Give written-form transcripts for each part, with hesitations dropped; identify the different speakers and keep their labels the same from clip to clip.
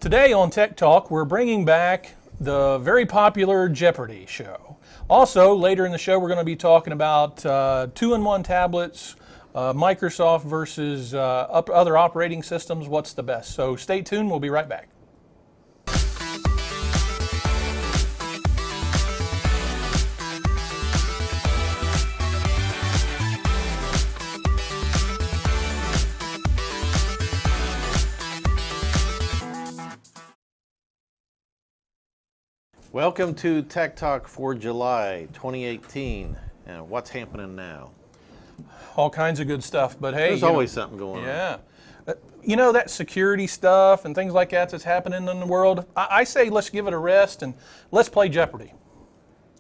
Speaker 1: Today on Tech Talk, we're bringing back the very popular Jeopardy show. Also, later in the show, we're going to be talking about two-in-one tablets, Microsoft versus other operating systems. What's the best? So stay tuned. We'll be right back.
Speaker 2: Welcome to Tech Talk for July 2018. And what's happening now?
Speaker 1: All kinds of good stuff, but hey,
Speaker 2: there's always something going on.
Speaker 1: Yeah. You know, that security stuff and things like that's happening in the world. I say let's give it a rest and let's play Jeopardy.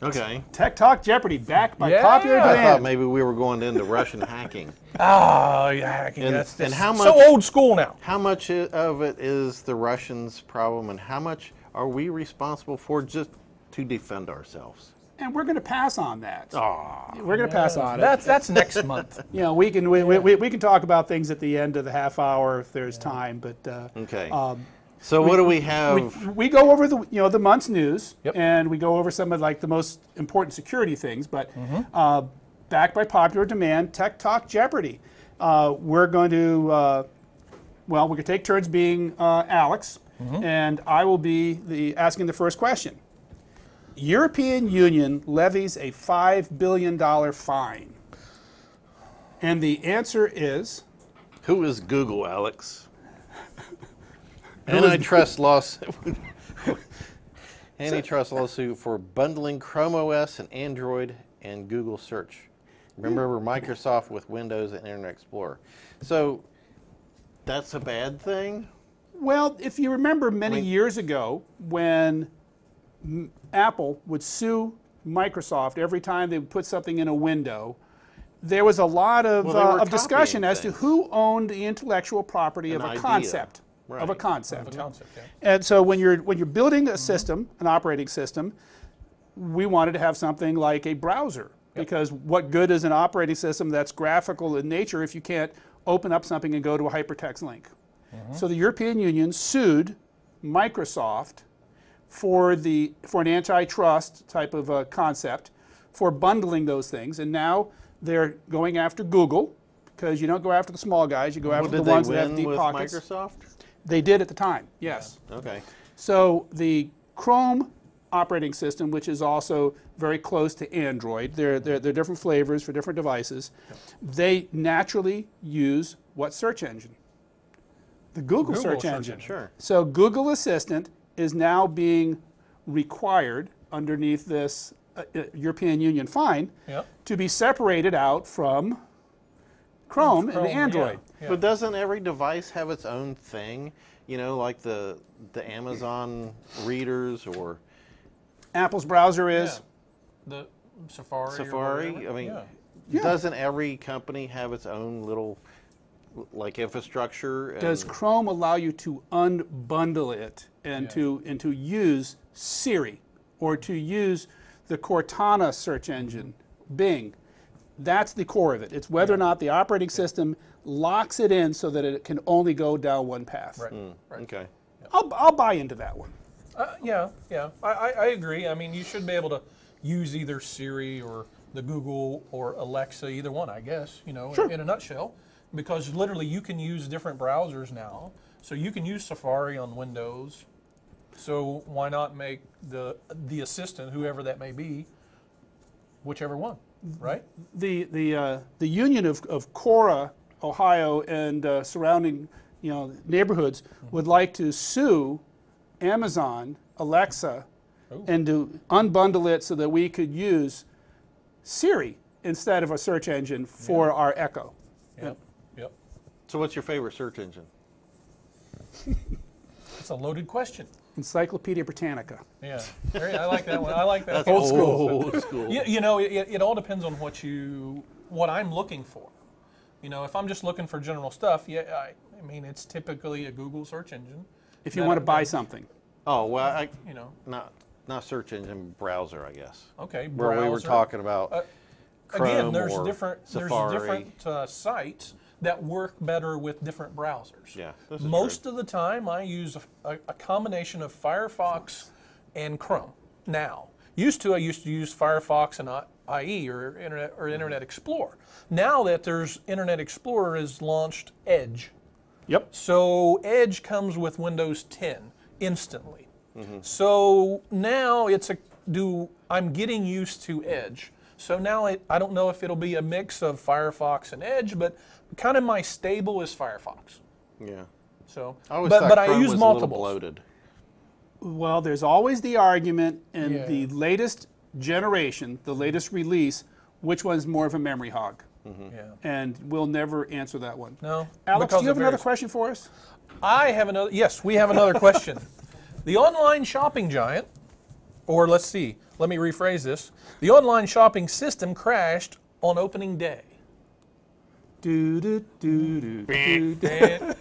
Speaker 2: Okay.
Speaker 3: Tech Talk Jeopardy, backed by popular demand.
Speaker 2: I thought maybe we were going into Russian hacking.
Speaker 1: Oh, yeah, hacking.
Speaker 2: And how much,
Speaker 1: so old school now.
Speaker 2: How much of it is the Russians' problem, and how much are we responsible for just to defend ourselves?
Speaker 3: And we're going to pass on that.
Speaker 2: Oh,
Speaker 3: we're going to pass on it.
Speaker 1: That's next month.
Speaker 3: You know, we can talk about things at the end of the half hour if there's time. But
Speaker 2: okay. So what do we have?
Speaker 3: We go over the month's news,
Speaker 1: Yep.
Speaker 3: and we go over some of the most important security things. But backed by popular demand, Tech Talk Jeopardy. We're going to we're going to take turns being Alex. And I will be asking the first question. European Union levies a $5 billion fine. And the answer is?
Speaker 2: Who is Google, Alex? Antitrust lawsuit. Antitrust lawsuit for bundling Chrome OS and Android and Google Search. Remember Microsoft with Windows and Internet Explorer. So that's a bad thing?
Speaker 3: Well, if you remember many years ago when Apple would sue Microsoft every time they would put something in a window, there was a lot of discussion as to who owned the intellectual property of a concept.
Speaker 2: Right.
Speaker 3: Of a concept.
Speaker 1: Yeah.
Speaker 3: And so when you're building a system, an operating system, we wanted to have something like a browser. Yep. Because what good is an operating system that's graphical in nature if you can't open up something and go to a hypertext link? So the European Union sued Microsoft for an antitrust type of concept for bundling those things, and now they're going after Google because you don't go after the small guys, you go after the ones that have deep pockets.
Speaker 2: Did they win with Microsoft?
Speaker 3: They did at the time, yes.
Speaker 2: Yeah. Okay.
Speaker 3: So the Chrome operating system, which is also very close to Android, they're different flavors for different devices. They naturally use what search engine? The Google search engine.
Speaker 2: Sure.
Speaker 3: So Google Assistant is now being required underneath this European Union fine to be separated out from Chrome and Android.
Speaker 1: Yeah.
Speaker 2: But doesn't every device have its own thing? You know, like the Amazon readers or
Speaker 3: Apple's browser is
Speaker 1: the Safari.
Speaker 2: Safari. I mean, doesn't every company have its own little infrastructure?
Speaker 3: Does Chrome allow you to unbundle it and to use Siri or to use the Cortana search engine, Bing? That's the core of it. It's whether or not the operating system locks it in so that it can only go down one path.
Speaker 1: Right. Right.
Speaker 2: Okay.
Speaker 3: I'll buy into that one.
Speaker 1: Yeah. I agree. I mean, you should be able to use either Siri or the Google or Alexa, either one, I guess, in a nutshell. Because literally you can use different browsers now. So you can use Safari on Windows. So why not make the assistant, whoever that may be, whichever one, right?
Speaker 3: The union of Cora, Ohio, and surrounding neighborhoods would like to sue Amazon, Alexa, and to unbundle it so that we could use Siri instead of a search engine for our Echo.
Speaker 1: Yep.
Speaker 2: So what's your favorite search engine?
Speaker 1: It's a loaded question.
Speaker 3: Encyclopedia Britannica.
Speaker 1: Yeah, I like that one. I like that.
Speaker 2: That's old school.
Speaker 1: It all depends on what I'm looking for. If I'm just looking for general stuff, I mean, it's typically a Google search engine.
Speaker 3: If you want to buy something.
Speaker 2: Oh well, not search engine, browser, I guess.
Speaker 1: Okay,
Speaker 2: browser. Where we were talking about Chrome
Speaker 1: again, there's
Speaker 2: or
Speaker 1: different
Speaker 2: Safari.
Speaker 1: sites that work better with different browsers.
Speaker 2: Yeah, this is
Speaker 1: Most of the time, I use a combination of Firefox and Chrome. Now, I used to use Firefox and IE or Internet Explorer. Now that there's Internet Explorer is launched Edge.
Speaker 3: Yep.
Speaker 1: So Edge comes with Windows 10 instantly. So now I'm getting used to Edge. So now I don't know if it'll be a mix of Firefox and Edge, but kind of my stable is Firefox.
Speaker 2: Yeah.
Speaker 1: So,
Speaker 2: I always thought
Speaker 1: I
Speaker 2: Chrome
Speaker 1: use
Speaker 2: was a little
Speaker 1: multiples.
Speaker 2: bloated.
Speaker 3: Well, there's always the argument in
Speaker 1: Yeah.
Speaker 3: the latest generation, the latest release, which one's more of a memory hog.
Speaker 1: Yeah.
Speaker 3: And we'll never answer that one.
Speaker 1: No.
Speaker 3: Alex,
Speaker 1: because
Speaker 3: do you have
Speaker 1: it
Speaker 3: another
Speaker 1: varies.
Speaker 3: question for us?
Speaker 1: I have another. Yes, we have another question. The online shopping giant, or let's see, let me rephrase this. The online shopping system crashed on opening day.
Speaker 3: Do, do, do, do, do, do.
Speaker 1: And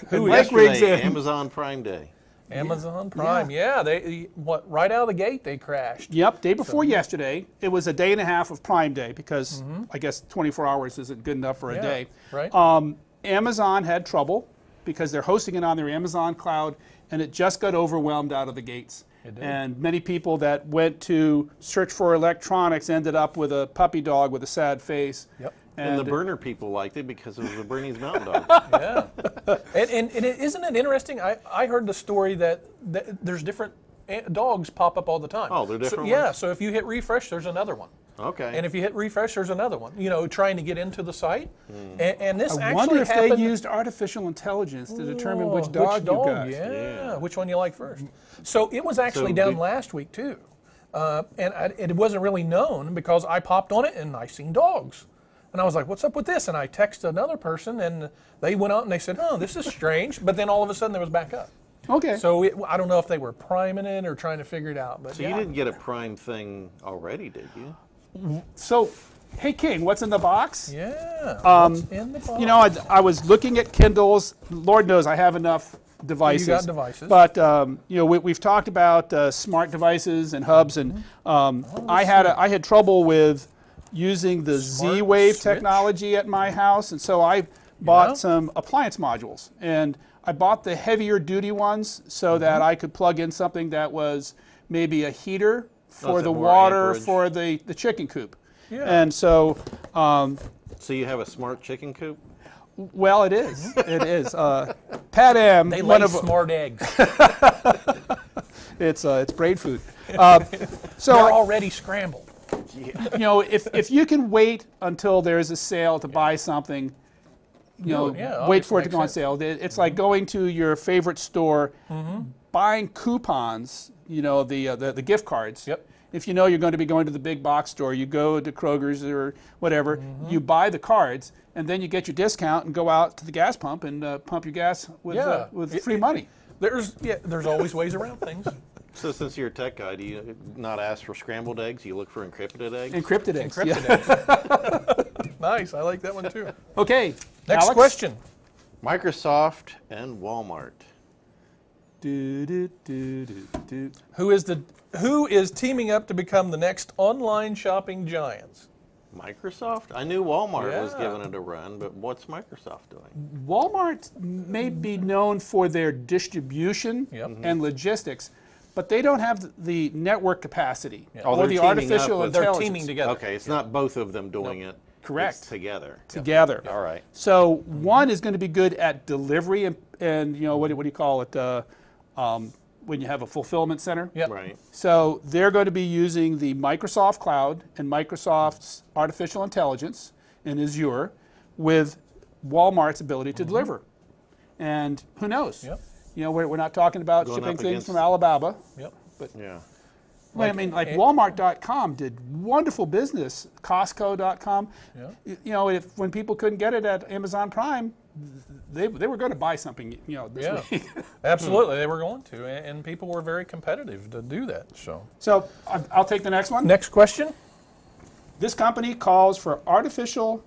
Speaker 3: Who Mike rings
Speaker 2: Yesterday,
Speaker 3: in.
Speaker 2: Amazon Prime Day.
Speaker 1: Amazon Prime, yeah, they right out of the gate they crashed.
Speaker 3: Yep, day before yesterday. It was a day and a half of Prime Day because I guess 24 hours isn't good enough for a
Speaker 1: Yeah,
Speaker 3: day.
Speaker 1: right.
Speaker 3: Amazon had trouble because they're hosting it on their Amazon cloud, and it just got overwhelmed out of the gates.
Speaker 1: It did.
Speaker 3: And many people that went to search for electronics ended up with a puppy dog with a sad face.
Speaker 1: Yep.
Speaker 2: And the burner people liked it because it was the Bernese Mountain Dog.
Speaker 1: Yeah. and isn't it interesting? I heard the story that there's different dogs pop up all the time.
Speaker 2: Oh, they're different
Speaker 1: Yeah,
Speaker 2: ones?
Speaker 1: so if you hit refresh, there's another one.
Speaker 2: Okay.
Speaker 1: And if you hit refresh, there's another one. You know, trying to get into the site. And this
Speaker 3: I
Speaker 1: actually
Speaker 3: wonder if
Speaker 1: happened.
Speaker 3: they used artificial intelligence to determine which dog you got.
Speaker 1: Yeah, which one you like first. So it was actually
Speaker 2: So
Speaker 1: down
Speaker 2: did-
Speaker 1: last week too. It wasn't really known because I popped on it and I seen dogs. And I was like, what's up with this? And I texted another person and they went out and they said, oh, this is strange. But then all of a sudden it was back up.
Speaker 3: Okay.
Speaker 1: So I don't know if they were priming it or trying to figure it out. But
Speaker 2: So you didn't get a Prime thing already, did you?
Speaker 3: So, hey King, what's in the box?
Speaker 1: Yeah. What's in the box?
Speaker 3: You know, I was looking at Kindles. Lord knows I have enough devices.
Speaker 1: You got devices.
Speaker 3: But you know, we've talked about smart devices and hubs, and I had trouble with using the
Speaker 1: Smart
Speaker 3: Z-Wave
Speaker 1: switch?
Speaker 3: technology at my house, and so I bought
Speaker 1: Yeah.
Speaker 3: some appliance modules, and I bought the heavier duty ones so that I could plug in something that was maybe a heater for
Speaker 2: is it
Speaker 3: the
Speaker 2: more
Speaker 3: water
Speaker 2: amperage?
Speaker 3: for the chicken coop.
Speaker 1: Yeah.
Speaker 3: And so,
Speaker 2: So you have a smart chicken coop?
Speaker 3: well, it is. It is. Pat M.
Speaker 1: they
Speaker 3: one
Speaker 1: lay
Speaker 3: of
Speaker 1: smart eggs.
Speaker 3: it's braid food. So
Speaker 1: They're already scrambled.
Speaker 3: you know, if you can wait until there's a sale to buy something, you know,
Speaker 1: Yeah,
Speaker 3: wait for it to
Speaker 1: makes
Speaker 3: go on
Speaker 1: sense.
Speaker 3: sale. It's like going to your favorite store, buying coupons. You know, the gift cards.
Speaker 1: Yep.
Speaker 3: If you know you're going to be going to the big box store, you go to Kroger's or whatever, you buy the cards, and then you get your discount and go out to the gas pump and pump your gas with
Speaker 1: Yeah.
Speaker 3: free money.
Speaker 1: There's always ways around things.
Speaker 2: So since you're a tech guy, do you not ask for scrambled eggs? You look for encrypted eggs?
Speaker 3: Encrypted eggs.
Speaker 1: Encrypted
Speaker 3: yeah.
Speaker 1: eggs. Nice, I like that one too.
Speaker 3: Okay.
Speaker 1: Next
Speaker 3: Alex?
Speaker 1: question.
Speaker 2: Microsoft and Walmart.
Speaker 3: Do, do, do, do, do.
Speaker 1: Who is teaming up to become the next online shopping giants?
Speaker 2: Microsoft? I knew Walmart was
Speaker 1: Yeah.
Speaker 2: giving it a run, but what's Microsoft doing?
Speaker 3: Walmart may be known for their distribution
Speaker 1: Yep.
Speaker 3: and logistics, but they don't have the network capacity
Speaker 2: Oh,
Speaker 3: or
Speaker 2: they're
Speaker 3: the
Speaker 2: teaming
Speaker 3: artificial
Speaker 2: up with-
Speaker 1: They're
Speaker 3: intelligence.
Speaker 1: teaming together.
Speaker 2: Okay, it's not both of them doing it.
Speaker 3: Correct.
Speaker 2: It's together.
Speaker 3: together.
Speaker 2: All right.
Speaker 3: So one is going to be good at delivery and you know what do you call it when you have a fulfillment center.
Speaker 1: Yep.
Speaker 2: Right.
Speaker 3: So they're going to be using the Microsoft Cloud and Microsoft's artificial intelligence in Azure with Walmart's ability to deliver. And who knows?
Speaker 1: Yep.
Speaker 3: You know, we're not talking about
Speaker 2: Going
Speaker 3: shipping
Speaker 2: up
Speaker 3: things
Speaker 2: against-
Speaker 3: from Alabama.
Speaker 1: Yep.
Speaker 2: Yeah.
Speaker 3: I mean, like Walmart.com did wonderful business. Costco.com.
Speaker 1: Yeah.
Speaker 3: You know, when people couldn't get it at Amazon Prime, they were going to buy something. You know, this
Speaker 1: Yeah.
Speaker 3: week.
Speaker 1: Absolutely, they were going to, and people were very competitive to do that.
Speaker 3: So I'll take the next one.
Speaker 1: Next question.
Speaker 3: This company calls for artificial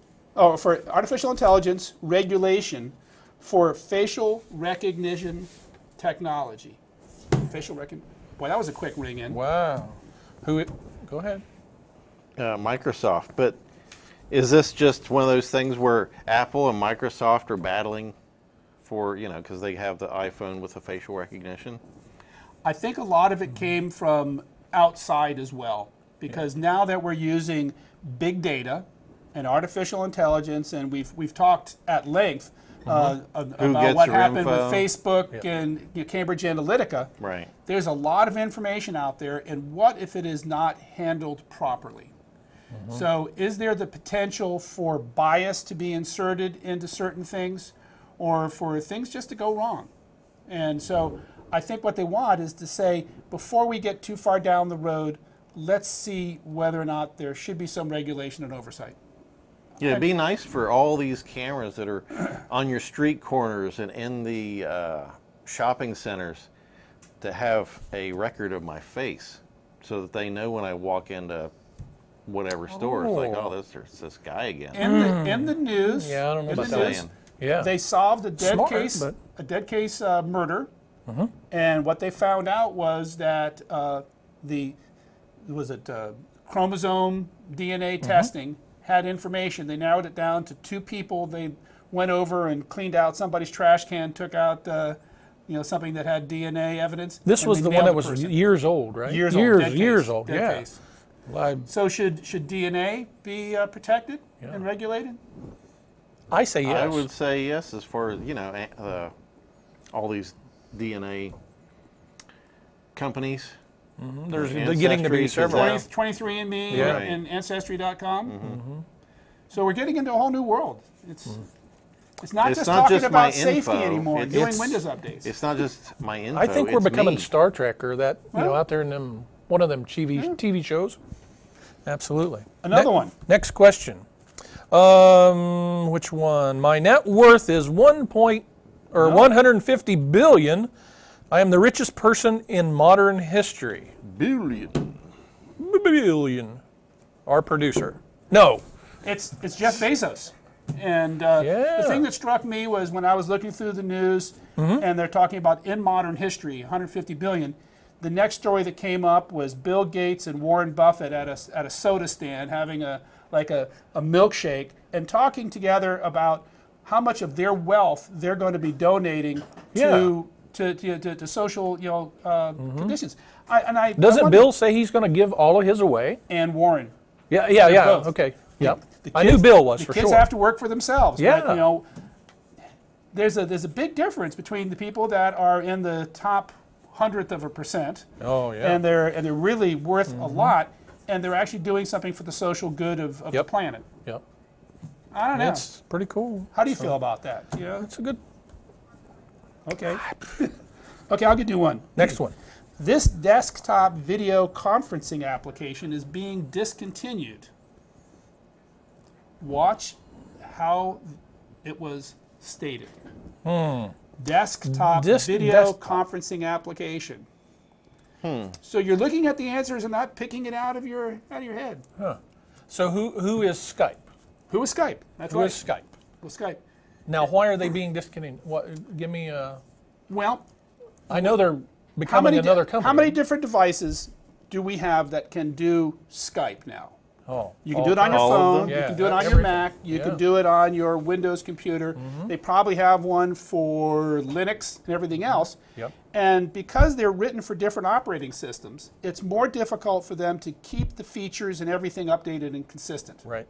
Speaker 3: intelligence regulation for facial recognition technology. Facial recognition. Boy, that was a quick ring in.
Speaker 1: Wow. Go ahead.
Speaker 2: Microsoft, but Is this just one of those things where Apple and Microsoft are battling for, because they have the iPhone with the facial recognition?
Speaker 3: I think a lot of it came from outside as well, because now that we're using big data and artificial intelligence, and we've talked at length about what happened with Facebook and Cambridge Analytica.
Speaker 2: Right.
Speaker 3: There's a lot of information out there, and what if it is not handled properly? So is there the potential for bias to be inserted into certain things, or for things just to go wrong? And so I think what they want is to say, before we get too far down the road, let's see whether or not there should be some regulation and oversight.
Speaker 2: Yeah, it'd be nice for all these cameras that are on your street corners and in the shopping centers to have a record of my face, so that they know when I walk into whatever store, it's like, oh, there's this guy again.
Speaker 3: In the news,
Speaker 1: Yeah, I don't know about
Speaker 3: news,
Speaker 1: that. Yeah.
Speaker 3: they solved a dead
Speaker 1: Smart,
Speaker 3: case,
Speaker 1: but-
Speaker 3: murder, and what they found out was that chromosome DNA testing had information. They narrowed it down to 2 people. They went over and cleaned out somebody's trash can, took out something that had DNA evidence.
Speaker 1: This
Speaker 3: and
Speaker 1: was
Speaker 3: they
Speaker 1: the one
Speaker 3: nailed
Speaker 1: that
Speaker 3: the
Speaker 1: was
Speaker 3: person.
Speaker 1: years old, right?
Speaker 3: Years old. Dead
Speaker 1: Years
Speaker 3: case,
Speaker 1: old.
Speaker 3: dead
Speaker 1: Yeah.
Speaker 3: case.
Speaker 1: Well,
Speaker 3: So should DNA be protected and regulated?
Speaker 1: I say yes.
Speaker 2: I would say yes, as far as, all these DNA companies.
Speaker 1: They're getting to be
Speaker 2: Ancestry,
Speaker 1: several.
Speaker 3: 23andMe
Speaker 1: Yeah.
Speaker 3: and Ancestry.com. So we're getting into a whole new world. It's not
Speaker 2: It's
Speaker 3: just
Speaker 2: not
Speaker 3: talking
Speaker 2: just
Speaker 3: about
Speaker 2: my
Speaker 3: safety
Speaker 2: info.
Speaker 3: anymore,
Speaker 2: It's-
Speaker 3: doing Windows updates.
Speaker 2: It's not just my info.
Speaker 1: I think we're
Speaker 2: it's
Speaker 1: becoming
Speaker 2: me.
Speaker 1: Star Trek, or that
Speaker 3: Well-
Speaker 1: out there in one of them TV shows. Absolutely.
Speaker 3: Another one.
Speaker 1: Next question. Which one? My net worth is 150 billion. I am the richest person in modern history. Billion. Our producer. No.
Speaker 3: It's Jeff Bezos. And the thing that struck me was when I was looking through the news, and they're talking about in modern history, 150 billion. The next story that came up was Bill Gates and Warren Buffett at a soda stand having a milkshake and talking together about how much of their wealth they're going to be donating to social conditions. I
Speaker 1: Doesn't
Speaker 3: wonder-
Speaker 1: Bill say he's going to give all of his away?
Speaker 3: and Warren?
Speaker 1: Yeah.
Speaker 3: both.
Speaker 1: Okay. Yep.
Speaker 3: The
Speaker 1: I knew
Speaker 3: kids-
Speaker 1: Bill was
Speaker 3: the
Speaker 1: for
Speaker 3: kids
Speaker 1: sure.
Speaker 3: have to work for themselves.
Speaker 1: Yeah.
Speaker 3: But, there's a big difference between the people that are in the top 100%.
Speaker 1: Oh, yeah.
Speaker 3: And they're really worth a lot, and they're actually doing something for the social good of the planet.
Speaker 1: Yep.
Speaker 3: I don't know.
Speaker 1: It's pretty cool.
Speaker 3: How do you feel about that? Yeah.
Speaker 1: It's a good.
Speaker 3: Okay. Okay, I'll give you one.
Speaker 1: Next one.
Speaker 3: This desktop video conferencing application is being discontinued. Watch how it was stated. Desktop video conferencing application. So you're looking at the answers and not picking it out of your head.
Speaker 1: So who is Skype?
Speaker 3: Who is Skype? That's
Speaker 1: Who
Speaker 3: right.
Speaker 1: is Skype?
Speaker 3: Who's Skype?
Speaker 1: Now, why are they being discontinued? What? Give me a.
Speaker 3: Well,
Speaker 1: I know they're becoming another company.
Speaker 3: how many different devices do we have that can do Skype now?
Speaker 1: Oh,
Speaker 3: You can do it on your
Speaker 2: all of
Speaker 3: phone,
Speaker 2: them?
Speaker 3: you
Speaker 1: Yeah,
Speaker 3: can do it on your
Speaker 1: everything.
Speaker 3: Mac, you
Speaker 1: Yeah.
Speaker 3: can do it on your Windows computer. They probably have one for Linux and everything else.
Speaker 1: Yep.
Speaker 3: And because they're written for different operating systems, it's more difficult for them to keep the features and everything updated and consistent.
Speaker 1: Right.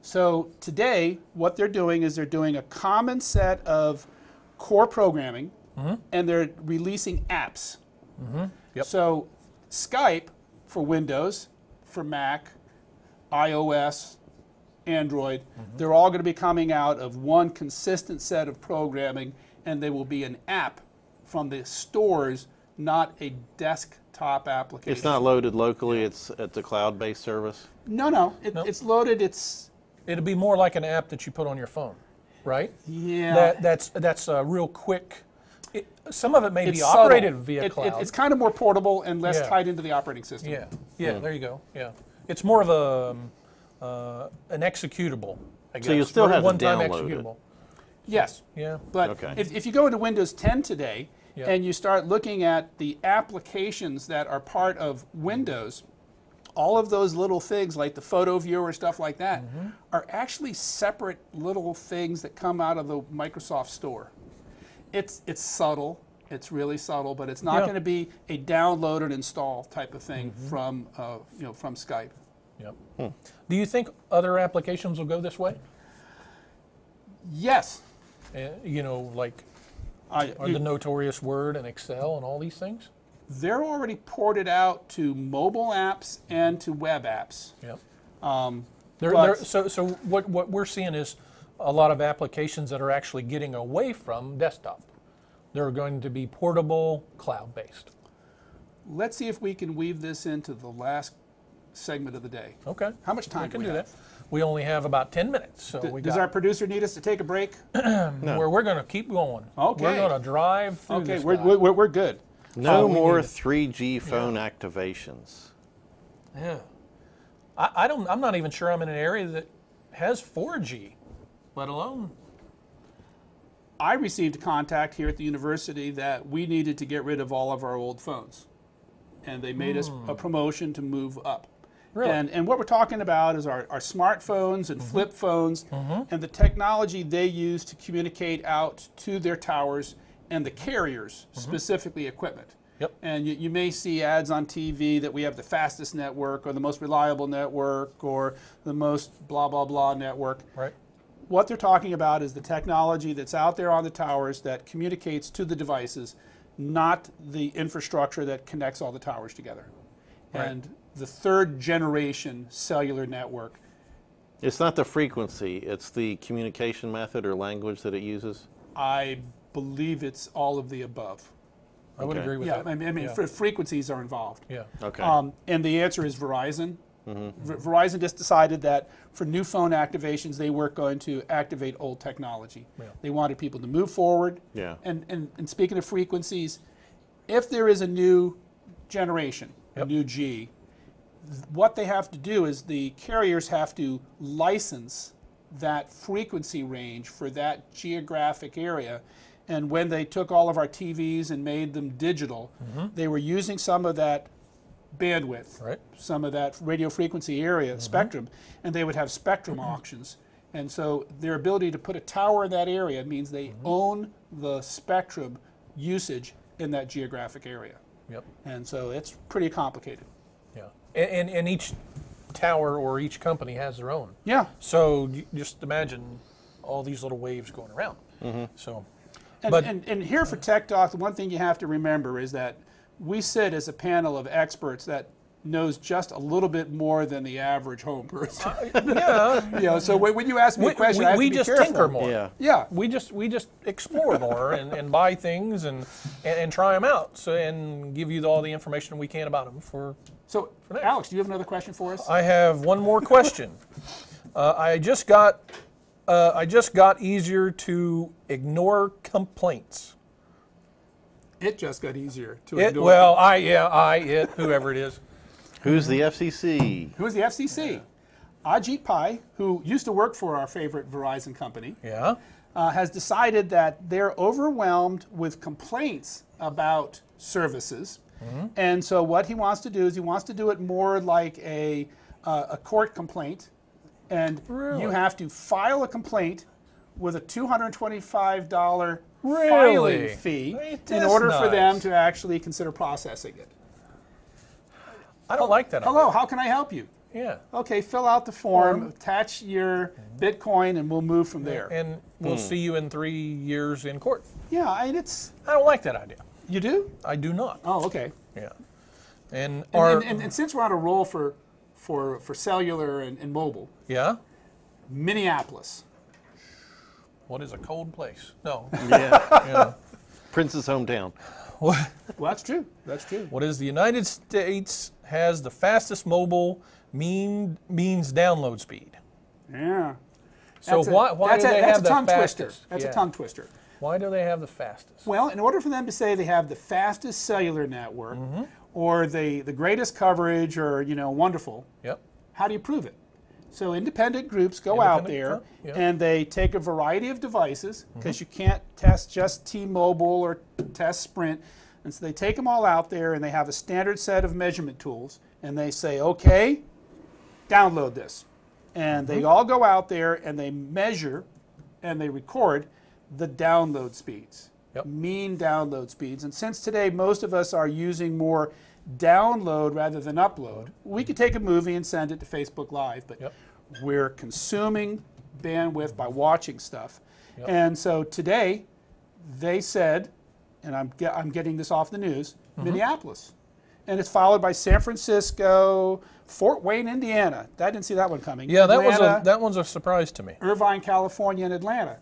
Speaker 3: So today, what they're doing is they're doing a common set of core programming, and they're releasing apps.
Speaker 1: Yep.
Speaker 3: So Skype for Windows, for Mac, iOS, Android, they're all going to be coming out of one consistent set of programming, and they will be an app from the stores, not a desktop application.
Speaker 2: It's not loaded locally. It's a cloud-based service.
Speaker 3: No. It's loaded.
Speaker 1: It'll be more like an app that you put on your phone, right?
Speaker 3: Yeah.
Speaker 1: That's a real quick. Some of it may be
Speaker 3: It's
Speaker 1: operated
Speaker 3: subtle.
Speaker 1: via cloud.
Speaker 3: It's kind of more portable and less
Speaker 1: Yeah.
Speaker 3: tied into the operating system.
Speaker 1: Yeah. There you go. Yeah. It's more of an executable, I guess.
Speaker 2: So you still have to
Speaker 1: one-time
Speaker 2: download it.
Speaker 1: executable.
Speaker 3: Yes.
Speaker 1: Yeah.
Speaker 3: But
Speaker 2: Okay.
Speaker 3: if you go into Windows 10 today
Speaker 1: Yeah.
Speaker 3: and you start looking at the applications that are part of Windows, all of those little things like the photo viewer, stuff like that, are actually separate little things that come out of the Microsoft Store. It's subtle, it's really subtle, but it's not going to be a download and install type of thing from from Skype.
Speaker 1: Yep. Do you think other applications will go this way?
Speaker 3: Yes.
Speaker 1: You know, like the notorious Word and Excel and all these things?
Speaker 3: They're already ported out to mobile apps and to web apps.
Speaker 1: Yep. So what we're seeing is a lot of applications that are actually getting away from desktop. They're going to be portable, cloud-based.
Speaker 3: Let's see if we can weave this into the last segment of the day.
Speaker 1: Okay.
Speaker 3: How much time
Speaker 1: we
Speaker 3: do we have?
Speaker 1: We only have about 10 minutes. So
Speaker 3: Does our producer need us to take a break?
Speaker 1: No. We're going to keep going.
Speaker 3: Okay.
Speaker 1: We're going to drive through this.
Speaker 3: We're good.
Speaker 2: No more 3G phone activations.
Speaker 1: Yeah. I'm not even sure I'm in an area that has 4G, let alone.
Speaker 3: I received contact here at the university that we needed to get rid of all of our old phones. And they made us a promotion to move up.
Speaker 1: Really?
Speaker 3: And what we're talking about is our smartphones and flip phones and the technology they use to communicate out to their towers and the carriers, specifically equipment.
Speaker 1: Yep.
Speaker 3: And you may see ads on TV that we have the fastest network or the most reliable network or the most blah, blah, blah network.
Speaker 1: Right.
Speaker 3: What they're talking about is the technology that's out there on the towers that communicates to the devices, not the infrastructure that connects all the towers together. Right. And the third generation cellular network.
Speaker 2: It's not the frequency, it's the communication method or language that it uses?
Speaker 3: I believe it's all of the above.
Speaker 1: I would agree with that.
Speaker 3: I mean, frequencies are involved.
Speaker 1: Yeah.
Speaker 2: Okay.
Speaker 3: And the answer is Verizon. Verizon just decided that for new phone activations, they weren't going to activate old technology.
Speaker 1: Yeah.
Speaker 3: They wanted people to move forward.
Speaker 2: Yeah.
Speaker 3: And speaking of frequencies, if there is a new generation, a new G, what they have to do is the carriers have to license that frequency range for that geographic area. And when they took all of our TVs and made them digital, they were using some of that bandwidth, some of that radio frequency area, spectrum, and they would have spectrum auctions. And so their ability to put a tower in that area means they own the spectrum usage in that geographic area.
Speaker 1: Yep.
Speaker 3: And so it's pretty complicated.
Speaker 1: Yeah. And each tower or each company has their own.
Speaker 3: Yeah.
Speaker 1: So you just imagine all these little waves going around. So.
Speaker 3: And here for Tech Talk, the one thing you have to remember is that we sit as a panel of experts that knows just a little bit more than the average home person. So when you ask me a question, I have to be careful.
Speaker 1: We just tinker more.
Speaker 3: Yeah.
Speaker 1: We just explore more and buy things and try them out. So and give you all the information we can about them for.
Speaker 3: So Alex, do you have another question for us?
Speaker 1: I have one more question. I just got easier to ignore complaints.
Speaker 3: It just got easier to ignore.
Speaker 1: Well, it, whoever it is.
Speaker 2: Who's the FCC?
Speaker 3: Who is the FCC? Ajit Pai, who used to work for our favorite Verizon company, has decided that they're overwhelmed with complaints about services. And so what he wants to do is he wants to do it more like a court complaint. And you have to file a complaint with a $225 filing fee in order for them to actually consider processing it.
Speaker 1: I don't like that.
Speaker 3: Hello, how can I help you?
Speaker 1: Yeah.
Speaker 3: Okay, fill out the form, attach your Bitcoin, and we'll move from there.
Speaker 1: And we'll see you in 3 years in court.
Speaker 3: Yeah, and
Speaker 1: I don't like that idea.
Speaker 3: You do?
Speaker 1: I do not.
Speaker 3: Oh, okay.
Speaker 1: Yeah. And
Speaker 3: since we're on a roll for cellular and mobile.
Speaker 1: Yeah.
Speaker 3: Minneapolis.
Speaker 1: What is a cold place? No.
Speaker 2: Yeah. Prince's hometown.
Speaker 3: Well, that's true. That's true.
Speaker 1: What is the United States has the fastest mobile means download speed?
Speaker 3: Yeah.
Speaker 1: So why do they have the fastest?
Speaker 3: That's a tongue twister.
Speaker 1: Why do they have the fastest?
Speaker 3: Well, in order for them to say they have the fastest cellular network or the greatest coverage or, wonderful, how do you prove it? So independent groups go out there and they take a variety of devices because you can't test just T-Mobile or test Sprint. And so they take them all out there and they have a standard set of measurement tools and they say, okay, download this. And they all go out there and they measure and they record the download speeds, mean download speeds. And since today most of us are using more download rather than upload, we could take a movie and send it to Facebook Live, but we're consuming bandwidth by watching stuff. And so today they said, and I'm getting this off the news, Minneapolis. And it's followed by San Francisco, Fort Wayne, Indiana. I didn't see that one coming.
Speaker 1: Yeah,
Speaker 3: Atlanta,
Speaker 1: that one's a surprise to me.
Speaker 3: Irvine, California, and Atlanta.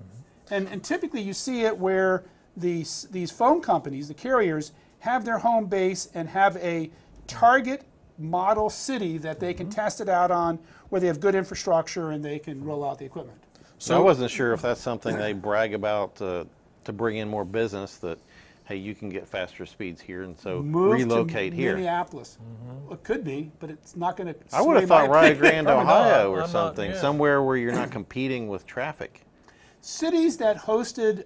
Speaker 3: And typically you see it where these phone companies, the carriers, have their home base and have a target model city that they can test it out on, where they have good infrastructure and they can roll out the equipment.
Speaker 2: So I wasn't sure if that's something they brag about to bring in more business, that hey, you can get faster speeds here, and so relocate
Speaker 3: to
Speaker 2: here.
Speaker 3: Minneapolis. It could be, but it's not going to.
Speaker 2: I would have thought Rio Grande, Ohio, or
Speaker 1: I'm
Speaker 2: something,
Speaker 1: not,
Speaker 2: somewhere where you're not competing with traffic.
Speaker 3: Cities that hosted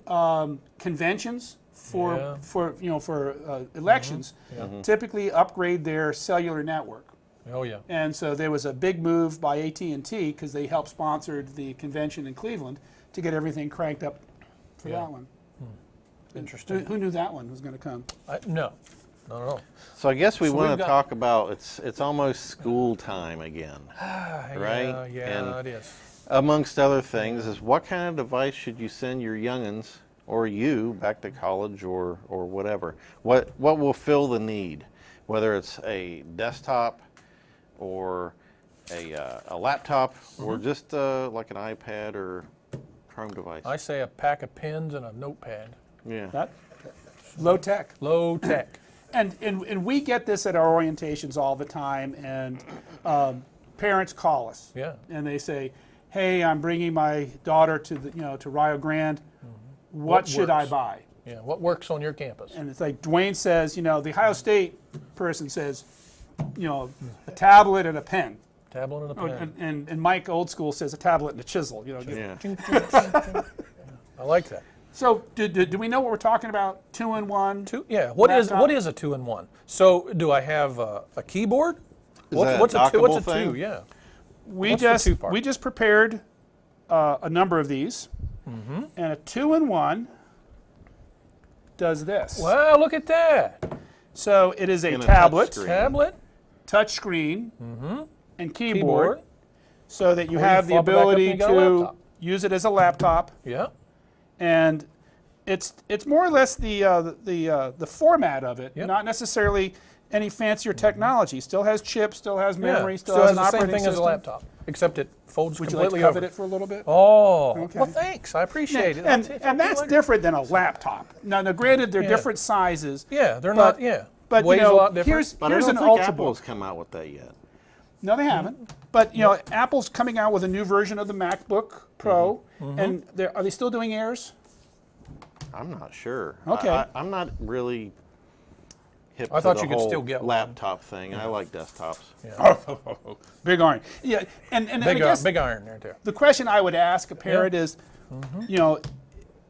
Speaker 3: conventions for elections typically upgrade their cellular network.
Speaker 1: Oh yeah.
Speaker 3: And so there was a big move by AT&T because they helped sponsor the convention in Cleveland to get everything cranked up for that one.
Speaker 1: Interesting.
Speaker 3: Who knew that one was going to come?
Speaker 1: No, not at all.
Speaker 2: So I guess we
Speaker 1: So
Speaker 2: want
Speaker 1: we've
Speaker 2: to
Speaker 1: got-
Speaker 2: talk about it's almost school time again, right?
Speaker 1: Yeah,
Speaker 2: And
Speaker 1: it is.
Speaker 2: amongst other things, is what kind of device should you send your youngins or you back to college or whatever? What will fill the need? Whether it's a desktop or a laptop or just like an iPad or Chrome device.
Speaker 1: I say a pack of pens and a notepad.
Speaker 2: Yeah.
Speaker 3: Low tech.
Speaker 1: Low tech.
Speaker 3: And we get this at our orientations all the time, and parents call us.
Speaker 1: Yeah.
Speaker 3: And they say, "Hey, I'm bringing my daughter to to Rio Grande. What should I
Speaker 1: works?
Speaker 3: buy?"
Speaker 1: Yeah. What works on your campus?
Speaker 3: And it's like Duane says, the Ohio State person says, a tablet and a pen.
Speaker 1: Tablet and a pen.
Speaker 3: And Mike Old School says a tablet and a chisel.
Speaker 2: Yeah.
Speaker 1: I like that.
Speaker 3: So do we know what we're talking about? 2-in-1?
Speaker 1: Yeah. What is
Speaker 3: Laptop?
Speaker 1: a 2-in-1? So do I have a keyboard?
Speaker 2: that a
Speaker 1: What's a
Speaker 2: dockable
Speaker 1: two?
Speaker 2: thing?
Speaker 1: Yeah.
Speaker 3: We
Speaker 1: What's the
Speaker 3: just
Speaker 1: two-part?
Speaker 3: we just prepared a number of these, and a 2-in-1 does this.
Speaker 1: Wow, look at that.
Speaker 3: So it is a
Speaker 2: And a
Speaker 3: tablet,
Speaker 2: touchscreen.
Speaker 1: Tablet,
Speaker 3: touch screen, and keyboard,
Speaker 1: keyboard.
Speaker 3: so that you
Speaker 1: Or you
Speaker 3: have the
Speaker 1: flop it back up and
Speaker 3: ability
Speaker 1: you got a
Speaker 3: to
Speaker 1: laptop.
Speaker 3: use it as a laptop.
Speaker 1: Yeah.
Speaker 3: And it's more or less the format of it,
Speaker 1: Yep.
Speaker 3: not necessarily any fancier technology. Still has chips, still has memory,
Speaker 1: Yeah.
Speaker 3: still
Speaker 1: Still
Speaker 3: has
Speaker 1: has
Speaker 3: an
Speaker 1: the same
Speaker 3: operating
Speaker 1: thing as a
Speaker 3: system.
Speaker 1: laptop, except it folds
Speaker 3: Would you like to
Speaker 1: completely
Speaker 3: cover
Speaker 1: over.
Speaker 3: it for a little bit?
Speaker 1: Oh,
Speaker 3: Okay.
Speaker 1: well, thanks. I appreciate it.
Speaker 3: And
Speaker 1: That's
Speaker 3: that's different than a laptop. Now granted, they're different sizes.
Speaker 1: Yeah, they're
Speaker 3: but-
Speaker 1: not. Yeah,
Speaker 3: But
Speaker 1: weighs a lot different.
Speaker 3: here's
Speaker 2: But
Speaker 3: here's
Speaker 2: I
Speaker 3: an
Speaker 2: don't think
Speaker 3: ultrabook.
Speaker 2: Apple has come out with that yet.
Speaker 3: No, they haven't. But Apple's coming out with a new version of the MacBook Pro, and are they still doing Airs?
Speaker 2: I'm not sure.
Speaker 3: Okay.
Speaker 2: I'm not really hip
Speaker 1: I
Speaker 2: to
Speaker 1: thought
Speaker 2: the
Speaker 1: you could
Speaker 2: whole
Speaker 1: still get one.
Speaker 2: laptop thing. I like desktops.
Speaker 3: Big iron. Yeah, and I guess
Speaker 1: big iron there too.
Speaker 3: the question I would ask a parent is,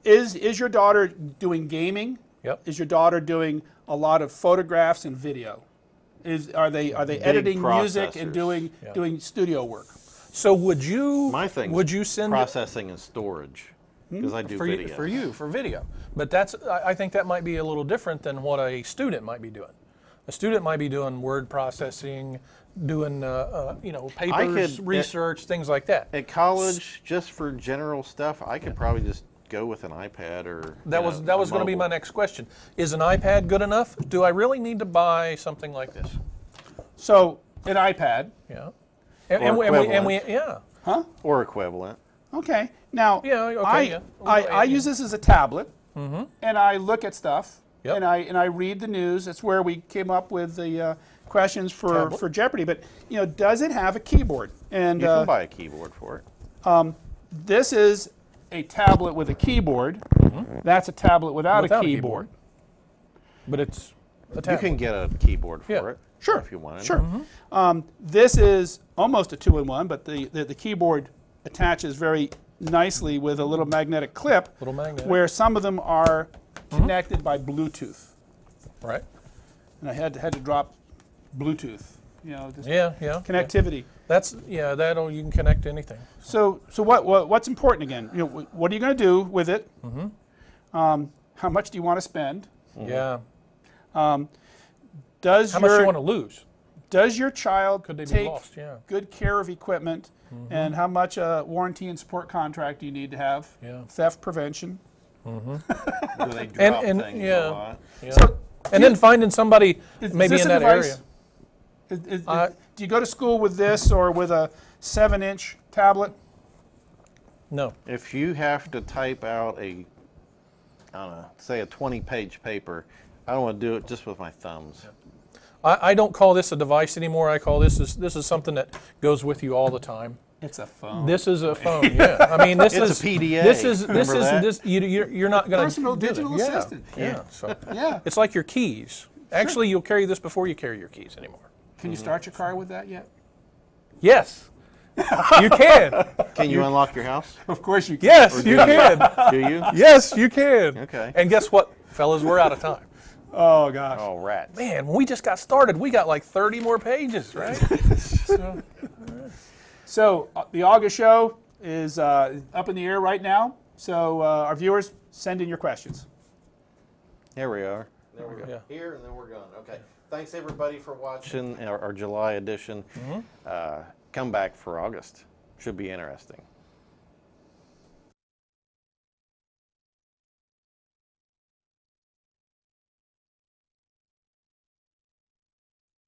Speaker 3: is your daughter doing gaming?
Speaker 1: Yep.
Speaker 3: Is your daughter doing a lot of photographs and video? Are they editing music and
Speaker 2: processors.
Speaker 3: doing studio work?
Speaker 1: So would you?
Speaker 2: My thing.
Speaker 1: Would you send it
Speaker 2: processing and storage? Because I do
Speaker 1: for
Speaker 2: video.
Speaker 1: you for video? But I think that might be a little different than what a student might be doing. A student might be doing word processing, doing papers, research, things like that.
Speaker 2: At college, just for general stuff, I could probably just go with an iPad or
Speaker 1: That was going to be my next question. Is an iPad good enough? Do I really need to buy something like this?
Speaker 3: So an iPad.
Speaker 1: Yeah.
Speaker 2: Or
Speaker 1: we yeah.
Speaker 2: or equivalent.
Speaker 3: Okay. Now,
Speaker 1: Yeah, okay, yeah.
Speaker 3: I use this as a tablet, and I look at stuff,
Speaker 1: Yep.
Speaker 3: and I read the news. That's where we came up with the questions for Jeopardy. But does it have a keyboard? And
Speaker 2: You can buy a keyboard for it.
Speaker 3: this is a tablet with a keyboard. That's a tablet without a keyboard.
Speaker 1: But it's a
Speaker 2: You
Speaker 1: tablet.
Speaker 2: can get a keyboard for
Speaker 1: Yeah.
Speaker 2: it.
Speaker 3: Sure.
Speaker 2: If you wanted.
Speaker 3: Sure. This is almost a 2-in-1, but the keyboard attaches very nicely with a little magnetic clip,
Speaker 1: Little magnet.
Speaker 3: where some of them are connected by Bluetooth.
Speaker 1: Right.
Speaker 3: And I had to drop Bluetooth. You know, just
Speaker 1: Yeah.
Speaker 3: connectivity.
Speaker 1: That's that'll you can connect to anything.
Speaker 3: So what's important again? You know, what are you going to do with it? How much do you want to spend?
Speaker 1: Yeah.
Speaker 3: Does
Speaker 1: How much you want to lose?
Speaker 3: Does your child
Speaker 1: Could they be
Speaker 3: take
Speaker 1: lost? Yeah.
Speaker 3: good care of equipment? And how much warranty and support contract do you need to have?
Speaker 1: Yeah.
Speaker 3: Theft prevention.
Speaker 2: Do they drop
Speaker 1: And
Speaker 2: things
Speaker 1: yeah.
Speaker 2: a lot?
Speaker 1: Yeah.
Speaker 3: So
Speaker 1: And then finding somebody
Speaker 3: is
Speaker 1: maybe
Speaker 3: this
Speaker 1: in
Speaker 3: a
Speaker 1: that
Speaker 3: device?
Speaker 1: area.
Speaker 3: Do you go to school with this or with a 7-inch tablet?
Speaker 1: No.
Speaker 2: If you have to type out I don't know, say a 20-page paper, I don't want to do it just with my thumbs.
Speaker 1: I don't call this a device anymore. I call this is something that goes with you all the time.
Speaker 3: It's a phone.
Speaker 1: This is a phone. Yeah. I mean, this
Speaker 2: It's
Speaker 1: is
Speaker 2: a PDA.
Speaker 1: This is
Speaker 2: Remember that?
Speaker 1: you're not going to
Speaker 3: Personal digital assistant.
Speaker 1: Yeah. So
Speaker 3: Yeah.
Speaker 1: it's like your keys. Actually, you'll carry this before you carry your keys anymore.
Speaker 3: Can you start your car with that yet?
Speaker 1: Yes. You can.
Speaker 2: Can you unlock your house?
Speaker 3: Of course you can.
Speaker 1: Yes, you can.
Speaker 2: Do you?
Speaker 1: Yes, you can.
Speaker 2: Okay.
Speaker 1: And guess what, fellas? We're out of time.
Speaker 3: Oh gosh.
Speaker 2: Oh, rats.
Speaker 1: Man, when we just got started, we got like 30 more pages, right?
Speaker 3: So the August show is up in the air right now. So our viewers, send in your questions.
Speaker 2: Here we are. There we go.
Speaker 1: Yeah.
Speaker 2: Here, and then we're gone. Okay. Thanks, everybody, for watching our July edition. Come back for August. Should be interesting.